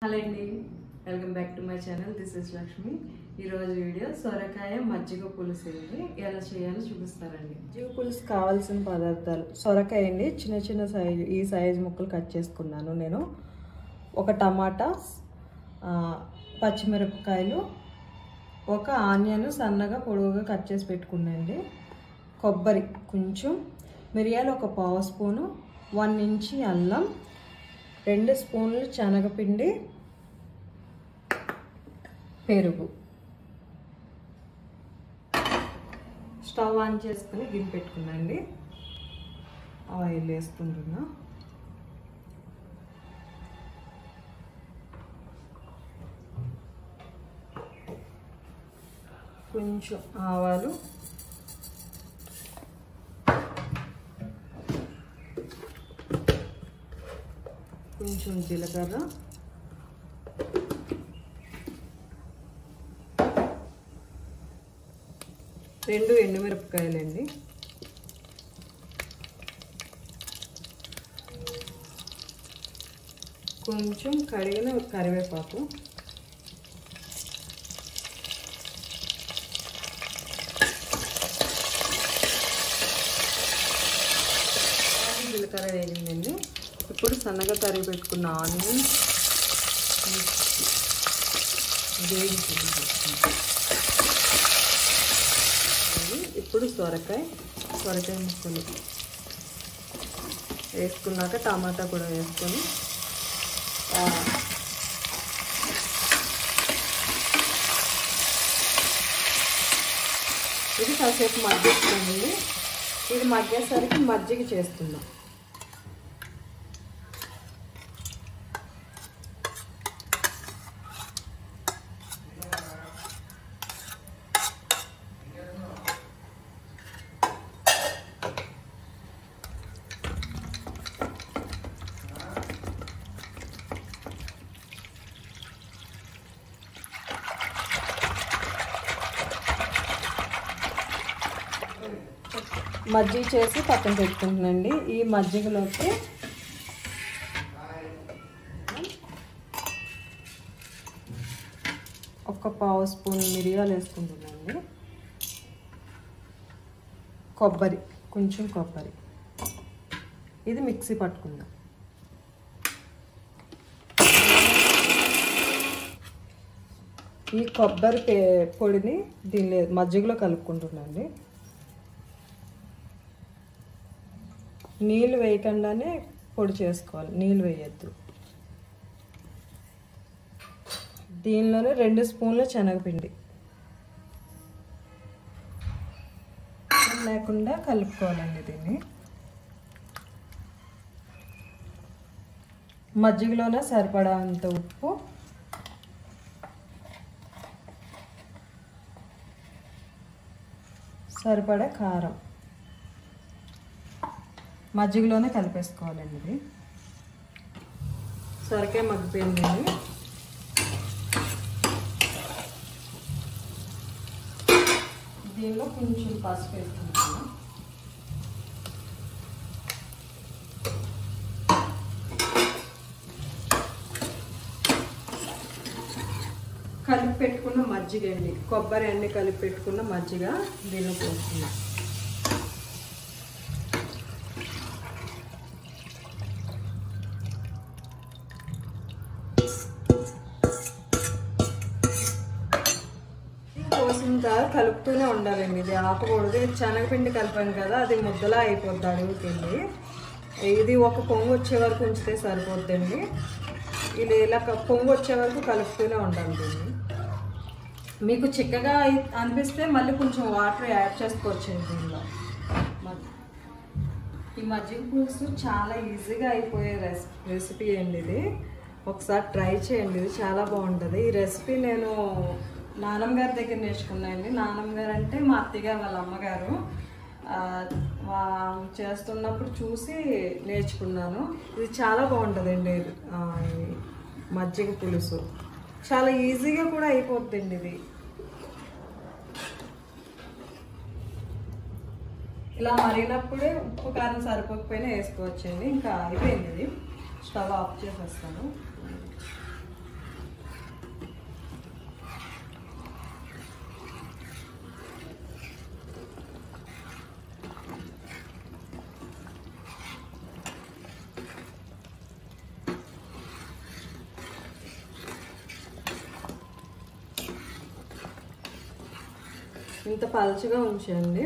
Hello అండి, welcome back to my channel. This is Lakshmi. ఈరోజు video సొరకాయ మజ్జిగ పులుసు అండి. ఎలా చేయాలో చూపిస్తారండి. మజ్జిగ పులుసు కావాల్సిన పదార్థాలు: సొరకాయ అండి, చిన్న చిన్న సైజు ఈ సైజు ముక్కలు కట్ చేసుకున్నాను నేను. ఒక టమాటా, పచ్చిమిరపకాయలు, ఒక ఆనియన్ సన్నగా పొడవుగా కట్ చేసి పెట్టుకున్నాండి. కొబ్బరి కొంచెం, మిరియాలు ఒక పావు స్పూను, 1 ఇంచి అల్లం, 2 స్పూన్లు శనగపిండి, పెరుగు. స్టవ్ ఆన్ చేసుకుని గిన్నె పెట్టుకున్నాండి. ఆయిల్ వేసుకుంటున్నా. కొంచెం ఆవాలు, కొంచెం జీలకర్ర, రెండు ఎండుమిరపకాయలండి, కొంచెం కడిగిన కరివేపాకు, జీలకర్ర వేగిందండి. ఇప్పుడు సన్నగా తరిగి పెట్టుకున్న ఆనియన్ ఇప్పుడు సొరకాయ ముక్కలు వేసుకున్నాక టమాటా కూడా వేసుకొని ఇది కాసేపు మగ్గిస్తుంది. ఇది మగ్గేసరికి మజ్జిగ చేస్తున్నాం. మజ్జిగ చేసి పక్కన పెట్టుకుంటున్నాండి. ఈ మజ్జిగలోకి ఒక పావు స్పూన్ మిరియాలు వేసుకుంటున్నాండి. కొబ్బరి, కొంచెం కొబ్బరి, ఇది మిక్సీ పట్టుకుందాం. ఈ కొబ్బరి పొడిని దీనిలో మజ్జిగలో కలుపుకుంటున్నాండి. నీళ్ళు వేయకుండానే పొడి చేసుకోవాలి, నీళ్ళు వేయద్దు. దీనిలోనే 2 స్పూన్ల శనగపిండి లేకుండా కలుపుకోవాలండి. దీన్ని మజ్జిగలోనే సరిపడా అంత ఉప్పు, సరిపడా కారం మజ్జిగలోనే కలిపేసుకోవాలండి. ఇది సొరకాయ మగ్గిపోయిందండి. దీనిలో కొంచెం పసుపు వేసుకుంటాను. కలిపి పెట్టుకున్న మజ్జిగ అండి, కొబ్బరి అన్ని కలిపి పెట్టుకున్న మజ్జిగ దీనిలో పోస్తున్నాం. కలుపుతూనే ఉండాలండి, ఇది ఆపకూడదు. శనగపిండి కలిపాను కదా, అది ముద్దలా అయిపోద్ది అడుగుతుంది. ఇది ఒక పొంగు వచ్చే వరకు ఉంచితే సరిపోద్దండి. ఇది ఇలా పొంగు వచ్చే వరకు కలుపుతూనే ఉండాలి. దీన్ని మీకు చిక్కగా అనిపిస్తే మళ్ళీ కొంచెం వాటర్ యాడ్ చేసుకోవచ్చండి దీనిలో. ఈ మజ్జిగ పులుసు చాలా ఈజీగా అయిపోయే రెసిపీ అండి. ఇది ఒకసారి ట్రై చేయండి, ఇది చాలా బాగుంటుంది. ఈ రెసిపీ నేను నానమ్మ గారి దగ్గర నేర్చుకున్నానండి. నానమ్మ గారు అంటే మా అత్తయ్య వాళ్ళ అమ్మగారు. చేస్తున్నప్పుడు చూసి నేర్చుకున్నాను. ఇది చాలా బాగుంటుందండి. మజ్జిగ పులుసు చాలా ఈజీగా కూడా అయిపోద్దండి. ఇది ఇలా మరిగినప్పుడే ఉప్పు కారం సరిపోకపోయినా వేసుకోవచ్చండి. ఇంకా అయిపోయింది. ఇది స్టవ్ ఆఫ్ చేసేస్తాను. ఇంత పలచగా ఉంచండి.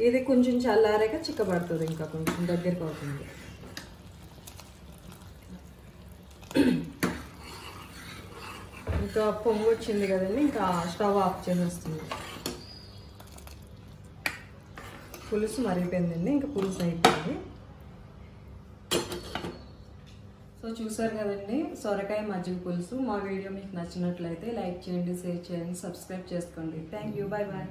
ఇది కొంచెం చల్లారాక చిక్కబడుతుంది, ఇంకా కొంచెం దగ్గరికి అవుతుంది. ఇంకా పొంగు వచ్చింది కదండి, ఇంకా స్టవ్ ఆఫ్ చేసేస్తుంది. పులుసు మరిగిపోయిందండి, ఇంకా పులుసు అయిపోయింది. సో చూసారు కదండి సొరకాయ మజ్జిగ పులుసు. మా వీడియో మీకు నచ్చినట్లయితే లైక్ చేయండి, షేర్ చేయండి, సబ్స్క్రైబ్ చేసుకోండి. Thank you. Bye bye.